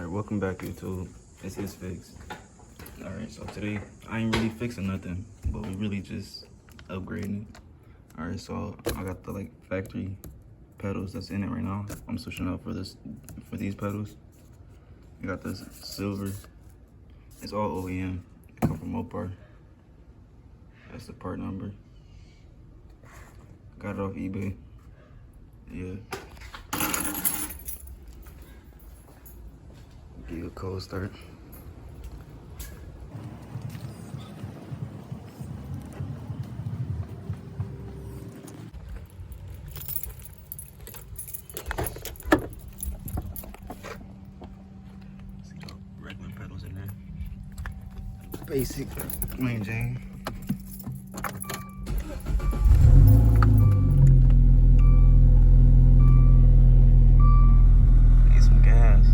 Alright, welcome back YouTube. It's His Fix. Alright, so today I ain't really fixing nothing, but we really just upgrading it. Alright, so I got the like factory pedals that's in it right now. I'm switching up for these pedals. I got this silver. It's all OEM. It come from Mopar. That's the part number. Got it off eBay. Yeah. Give you a cold start. See the regular pedals in there. Basic main Jane. Need some gas.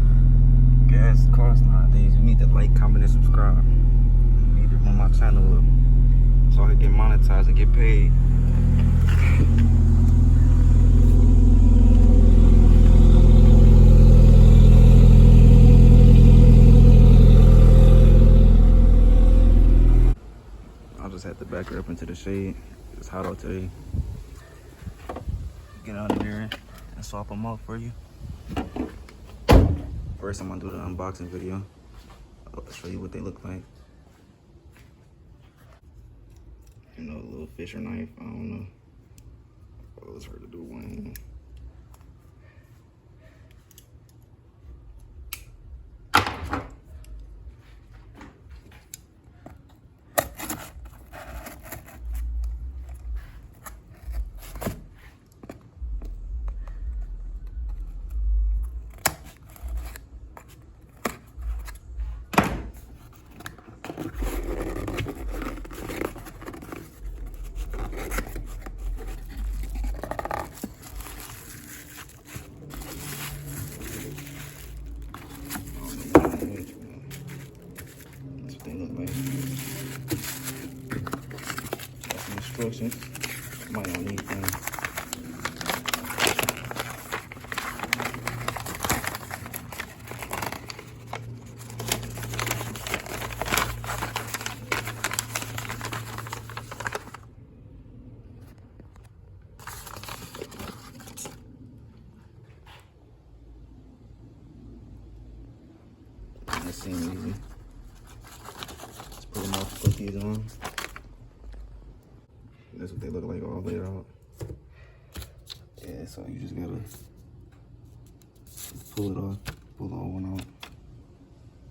Gas costs nowadays. You need to like, comment, and subscribe. You need to run my channel up so I can get monetized and get paid. I'll just have to back her up into the shade. It's hot out today. Get out of there and swap them out for you. First, I'm gonna do the unboxing video. I'll show you what they look like. You know, a little Fisher knife. I don't know. Oh, it's hard to do one. That's what they look like. Got some instructions. Might not need them. That seems easy. Just put them off, put these on. That's what they look like all laid out. Yeah, so you just gotta pull it off, pull the old one out,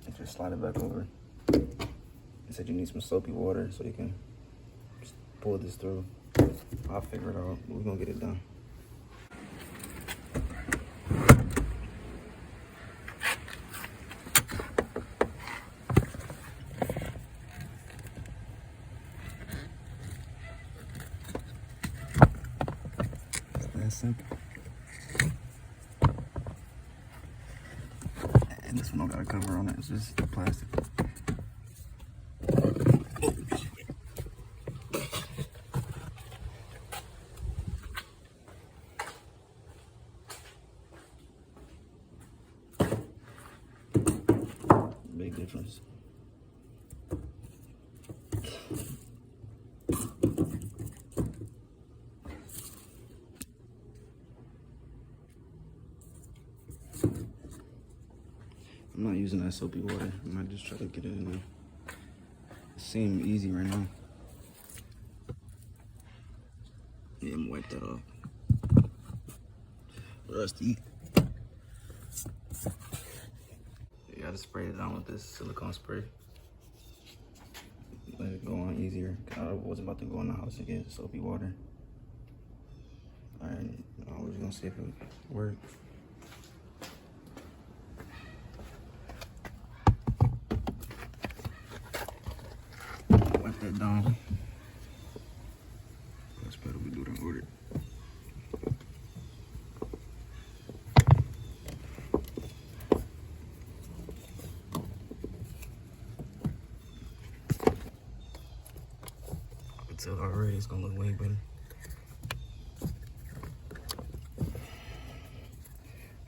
and just slide it back over. It said you need some soapy water so you can just pull this through. I'll figure it out, but we're gonna get it done. That's simple. And this one don't got a cover on it, it's just plastic. Big difference. I'm not using that soapy water. I might just try to get it in there. It seems easy right now. Yeah, I'm gonna wipe that off. Rusty. Yeah, I just sprayed it on with this silicone spray. Let it go on easier. I was about to go in the house and get soapy water. Alright, we're just gonna see if it works. Wipe that down. That's better we do it in order. I can tell already it's gonna look way better.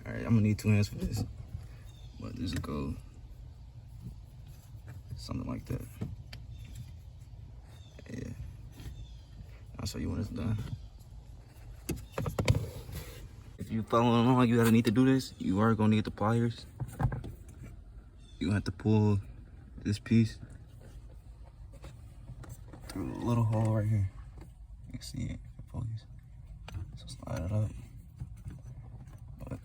Alright, I'm gonna need 2 hands for this. But just go something like that. Yeah. I'll show you when it's done. If you following along, you gotta need to do this. You are gonna need the pliers. You have to pull this piece through a little hole right here. You can see it. Focus. So slide it up. But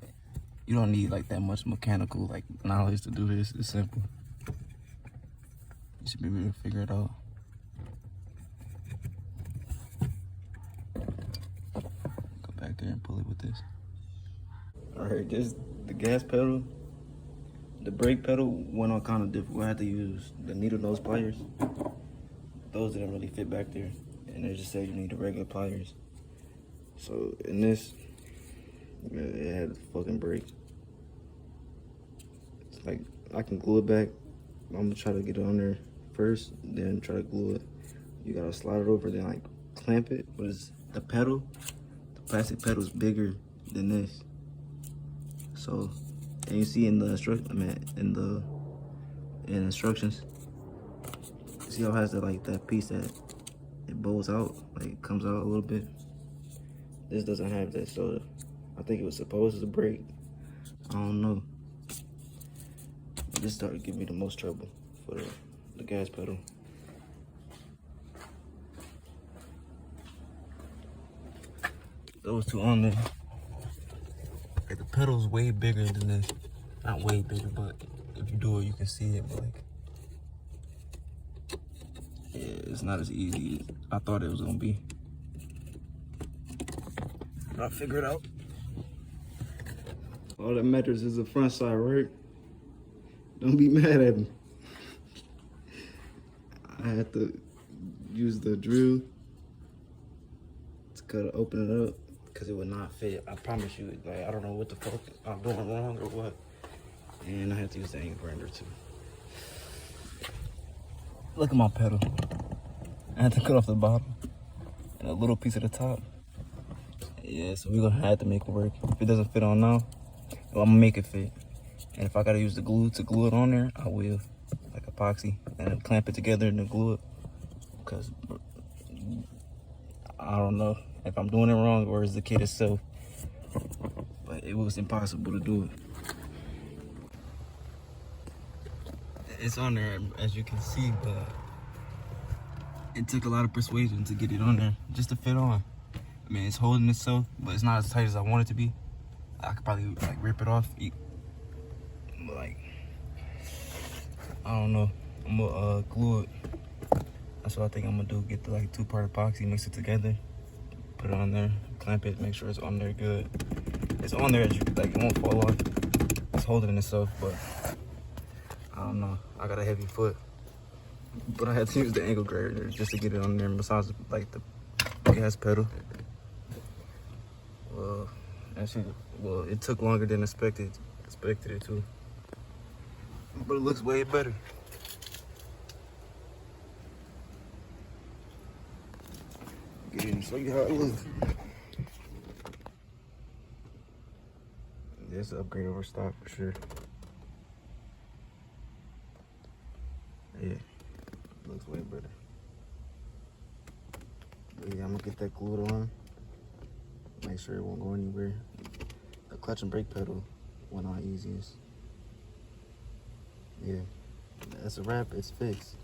you don't need like that much mechanical like knowledge to do this. It's simple. You should be able to figure it out. Go back there and pull it with this. Alright, just the gas pedal. The brake pedal went on kind of difficult. I had to use the needle nose pliers. Those didn't really fit back there. And they just said you need the regular pliers. So in this, it had a fucking brake. It's like, I can glue it back. I'm gonna try to get it on there first, then try to glue it. You gotta slide it over, then like clamp it. But it's the pedal, the plastic pedal is bigger than this. So, and you see in the instructions, see how it has that piece that it bows out, like it comes out a little bit. This doesn't have that, so I think it was supposed to break. I don't know. This started giving me the most trouble for the gas pedal. Those two on there. Okay, the pedal's way bigger than this. Not way bigger, but if you do it, you can see it. But like, yeah, it's not as easy as I thought it was gonna be. But I'll figure it out. All that matters is the front side, right? Don't be mad at me. I had to use the drill to open it up because it would not fit. I promise you, like, I don't know what the fuck I'm doing wrong or what. And I had to use the angle grinder too. Look at my pedal. I had to cut off the bottom and a little piece of the top. Yeah, so we're gonna have to make it work. If it doesn't fit on now, well, I'm gonna make it fit. And if I gotta use the glue to glue it on there, I will. Like epoxy. And then clamp it together and then glue it. Because I don't know if I'm doing it wrong or is the kit itself. But it was impossible to do it. It's on there, as you can see, but it took a lot of persuasion to get it on there just to fit on. I mean, it's holding itself, but it's not as tight as I want it to be. I could probably like rip it off. But like, I don't know. I'm gonna glue it. That's what I think I'm gonna do. Get the like 2-part epoxy, mix it together, put it on there, clamp it, make sure it's on there good. It's on there, as you like, it won't fall off. It's holding itself, but I don't know. I got a heavy foot, but I had to use the angle grinder just to get it on there. Besides, like the gas pedal. Well, actually, it took longer than expected it to, but it looks way better. Get in and show you how it looks. This upgrade over stock for sure. Yeah, looks way better. But yeah, I'm gonna get that glued on. Make sure it won't go anywhere. The clutch and brake pedal went on easiest. Yeah, that's a wrap. It's fixed.